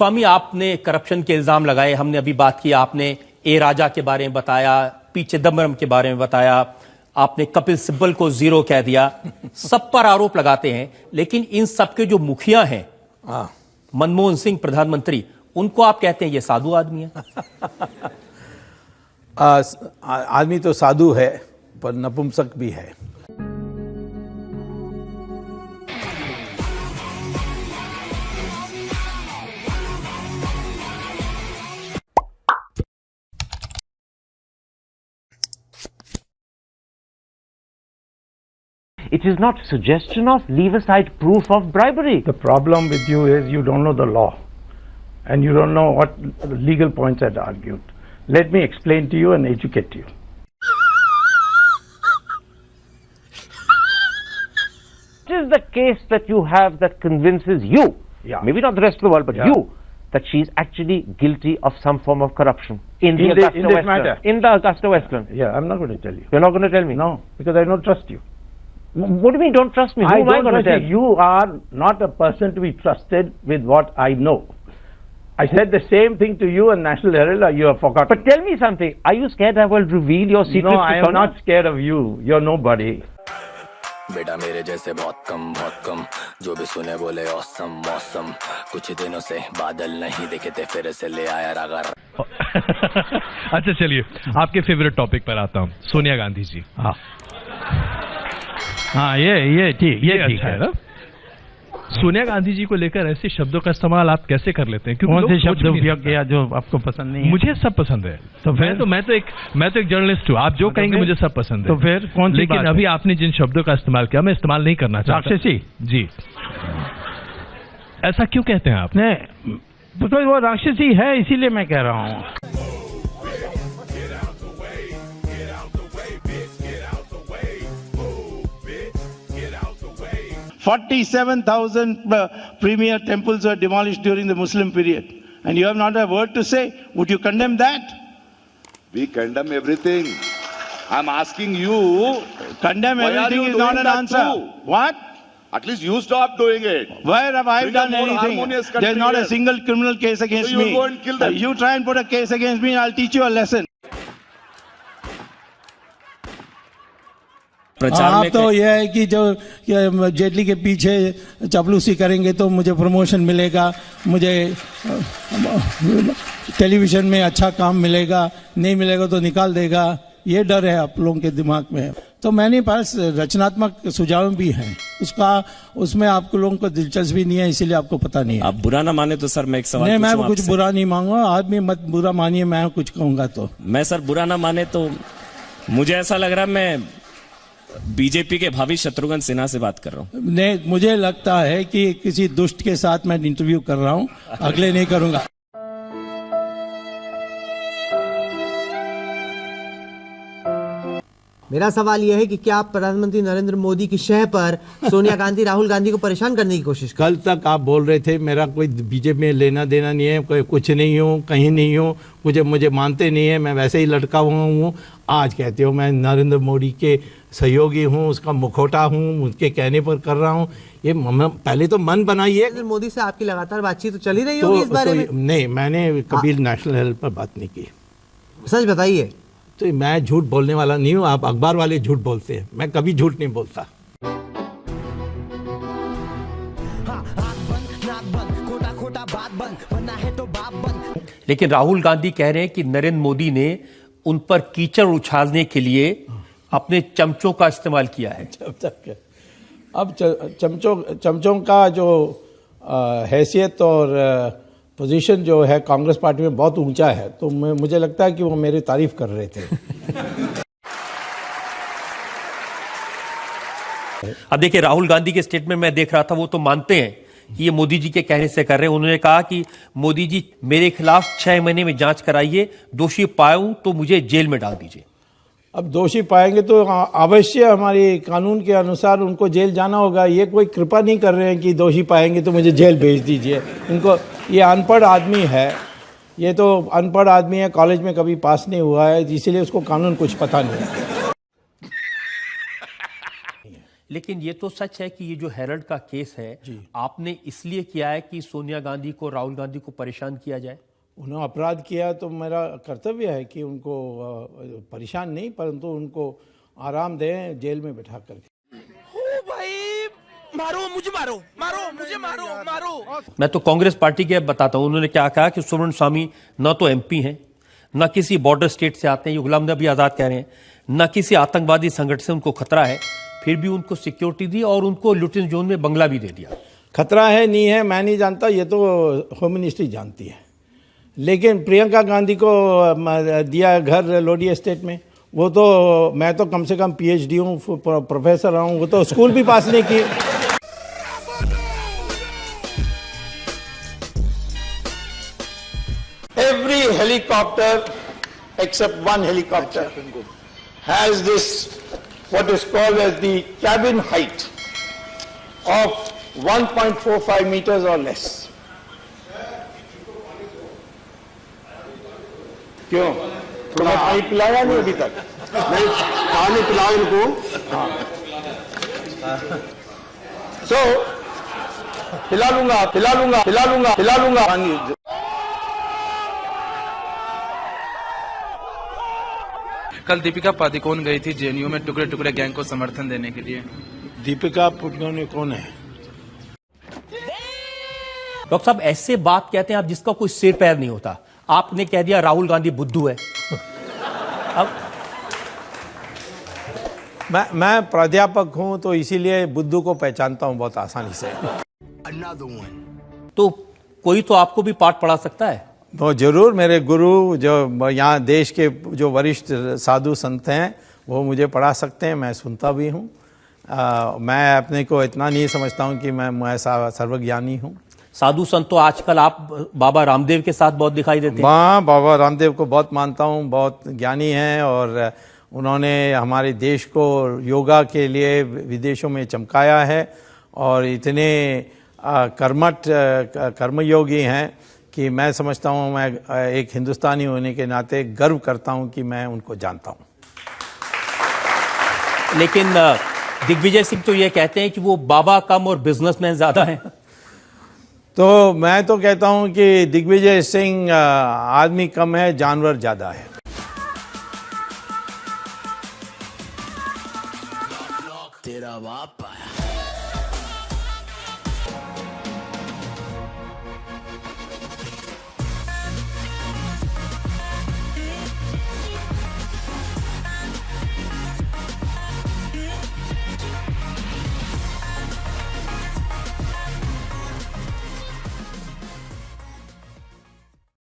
गोस्वामी, आपने करप्शन के इल्जाम लगाए, हमने अभी बात की, आपने ए राजा के बारे में बताया, पी चिदम्बरम के बारे में बताया, आपने कपिल सिब्बल को जीरो कह दिया। सब पर आरोप लगाते हैं, लेकिन इन सबके जो मुखिया हैं, मनमोहन सिंह प्रधानमंत्री, उनको आप कहते हैं ये साधु आदमी है। आदमी तो साधु है पर नपुंसक भी है। It is not suggestion of leave aside proof of bribery. The problem with you is you don't know the law and you don't know what legal points are argued. Let me explain to you and educate you. What is the case that you have that convinces you, maybe not the rest of the world, but you, that she is actually guilty of some form of corruption in the Augusta Westland? In the Augusta Westland. Yeah, I'm not going to tell you. You're not going to tell me? No, because I don't trust you. What do you mean don't trust me? Who am I going to tell? You are not a person to be trusted with what I know. I said the same thing to you and National Herald, or you have forgotten. But tell me something. Are you scared I will reveal your secrets? No, I am not scared of you. You're nobody. बेटा मेरे जैसे बहुत कम जो भी सुने बोले awesome मौसम कुछ दिनों से बादल नहीं देखे थे फिर से ले आया रागा। अच्छा चलिए आपके फेवरेट टॉपिक पर आता हूँ, सोनिया गांधी जी। हाँ ये ठीक है ना। सोनिया गांधी जी को लेकर ऐसे शब्दों का इस्तेमाल आप कैसे कर लेते हैं? कौन से शब्द उपयोग किया जो आपको पसंद नहीं है? मुझे सब पसंद है। तो मैं तो एक जर्नलिस्ट हूँ, आप जो कहेंगे मुझे सब पसंद है। तो फिर कौन सी लेकिन बात अभी आपने जिन शब्दों का इस्तेमाल किया मैं इस्तेमाल नहीं करना चाहता। राक्षसी जी, ऐसा क्यों कहते हैं आप? बिकॉज वो राक्षसी है इसीलिए मैं कह रहा हूँ। 47,000 premier temples were demolished during the Muslim period, and you have not a word to say. Would you condemn that? We condemn everything. I'm asking you. Condemn everything is not an answer. What? At least you stop doing it. Where have I done anything? There's not a single criminal case against me. So you go and kill them. You try and put a case against me, and I'll teach you a lesson. आप तो यह है कि जो जेटली के पीछे चापलूसी करेंगे तो मुझे प्रमोशन मिलेगा, मुझे टेलीविजन में अच्छा काम मिलेगा, नहीं मिलेगा तो निकाल देगा, ये डर है आप लोगों के दिमाग में। तो मैंने पास रचनात्मक सुझाव भी हैं, उसमें आपको लोगों को दिलचस्पी नहीं है, इसीलिए आपको पता नहीं है। आप बुरा ना माने तो सर मैं एक सवाल नहीं, मैं कुछ बुरा नहीं मांगूंगा, आप भी मत बुरा मानिए, मैं कुछ कहूंगा तो। मैं सर बुरा ना माने तो मुझे ऐसा लग रहा है मैं बीजेपी के भावी शत्रुघ्न सिन्हा से बात कर रहा हूँ। नहीं, मुझे लगता है कि किसी दुष्ट के साथ मैं इंटरव्यू कर रहा हूँ, अगले नहीं करूंगा। मेरा सवाल यह है कि क्या आप प्रधानमंत्री नरेंद्र मोदी की शह पर सोनिया गांधी राहुल गांधी को परेशान करने की कोशिश कर? कल तक आप बोल रहे थे मेरा कोई बीजेपी में लेना देना नहीं है, कोई कुछ नहीं हूँ, कहीं नहीं हूँ, मुझे मानते नहीं है, मैं वैसे ही लटका हुआ हूँ। आज कहते हो मैं नरेंद्र मोदी के सहयोगी हूँ, उसका मुखौटा हूँ, उनके कहने पर कर रहा हूँ। ये पहले तो मन बनाइए। मोदी से आपकी लगातार बातचीत तो चल ही रही होगी इस बारे में? नहीं, मैंने कभी नेशनल हेल्थ पर बात नहीं की। सच बताइए। तो मैं झूठ बोलने वाला नहीं हूँ, आप अखबार वाले झूठ बोलते हैं, मैं कभी झूठ नहीं बोलता। लेकिन राहुल गांधी कह रहे हैं कि नरेंद्र मोदी ने उन पर कीचड़ उछालने के लिए अपने चमचों का इस्तेमाल किया है। अब चमचों का जो हैसियत और पोजीशन जो है कांग्रेस पार्टी में बहुत ऊंचा है, तो मुझे लगता है कि वो मेरी तारीफ कर रहे थे। अब देखिए, राहुल गांधी के स्टेटमेंट में देख रहा था, वो तो मानते हैं कि ये मोदी जी के कहने से कर रहे हैं। उन्होंने कहा कि मोदी जी मेरे खिलाफ 6 महीने में जांच कराइए, दोषी पाऊं तो मुझे जेल में डाल दीजिए। अब दोषी पाएंगे तो अवश्य हमारे कानून के अनुसार उनको जेल जाना होगा। ये कोई कृपा नहीं कर रहे हैं कि दोषी पाएंगे तो मुझे जेल भेज दीजिए। इनको, ये अनपढ़ आदमी है, ये तो अनपढ़ आदमी है, कॉलेज में कभी पास नहीं हुआ है, इसीलिए उसको कानून कुछ पता नहीं है। लेकिन ये तो सच है कि ये जो हेरल्ड का केस है आपने इसलिए किया है कि सोनिया गांधी को, राहुल गांधी को परेशान किया जाए? उन्होंने अपराध किया तो मेरा कर्तव्य है कि उनको परेशान नहीं परंतु उनको आराम दें जेल में बैठा करके। मैं तो कांग्रेस पार्टी के बताता हूं, उन्होंने क्या कहा कि सुब्रमण्यम स्वामी न तो एमपी हैं, न किसी बॉर्डर स्टेट से आते हैं, ये गुलाम नबी आजाद कह रहे हैं, न किसी आतंकवादी संगठन से उनको खतरा है, फिर भी उनको सिक्योरिटी दी और उनको लुटेन जोन में बंगला भी दे दिया। खतरा है नहीं है मैं नहीं जानता, ये तो होम मिनिस्ट्री जानती है। लेकिन प्रियंका गांधी को दिया घर लोडी एस्टेट में, वो तो मैं तो कम से कम पीएचडी हूँ, प्रोफेसर हूँ, वो तो स्कूल भी पास नहीं की। Every helicopter except one helicopter has this what is called as the cabin height of 1.45 meters or less. क्यों? तुम्हें पानी पिलाया नहीं अभी तक? नहीं, पानी पिलाओ इनको। So पिला लूंगा पानी। कल दीपिका पादुकोण गई थी जेएनयू में टुकड़े टुकड़े गैंग को समर्थन देने के लिए। दीपिका पादुकोण कौन है? डॉक्टर साहब ऐसे बात कहते हैं आप जिसका कोई सिर पैर नहीं होता। आपने कह दिया राहुल गांधी बुद्धू है। अब मैं प्राध्यापक हूं तो इसीलिए बुद्धू को पहचानता हूं बहुत आसानी से। तो कोई तो आपको भी पाठ पढ़ा सकता है। तो जरूर, मेरे गुरु जो यहाँ देश के जो वरिष्ठ साधु संत हैं वो मुझे पढ़ा सकते हैं, मैं सुनता भी हूँ। मैं अपने को इतना नहीं समझता हूँ कि मैं सर्वज्ञानी हूँ। साधु संत तो आजकल आप बाबा रामदेव के साथ बहुत दिखाई देते हैं। हाँ, बाबा रामदेव को बहुत मानता हूँ, बहुत ज्ञानी हैं और उन्होंने हमारे देश को योगा के लिए विदेशों में चमकाया है और इतने कर्मठ कर्मयोगी हैं कि मैं समझता हूँ, मैं एक हिंदुस्तानी होने के नाते गर्व करता हूँ कि मैं उनको जानता हूँ। लेकिन दिग्विजय सिंह तो ये कहते हैं कि वो बाबा कम और बिजनेसमैन ज्यादा हैं। तो मैं तो कहता हूँ कि दिग्विजय सिंह आदमी कम है, जानवर ज्यादा है।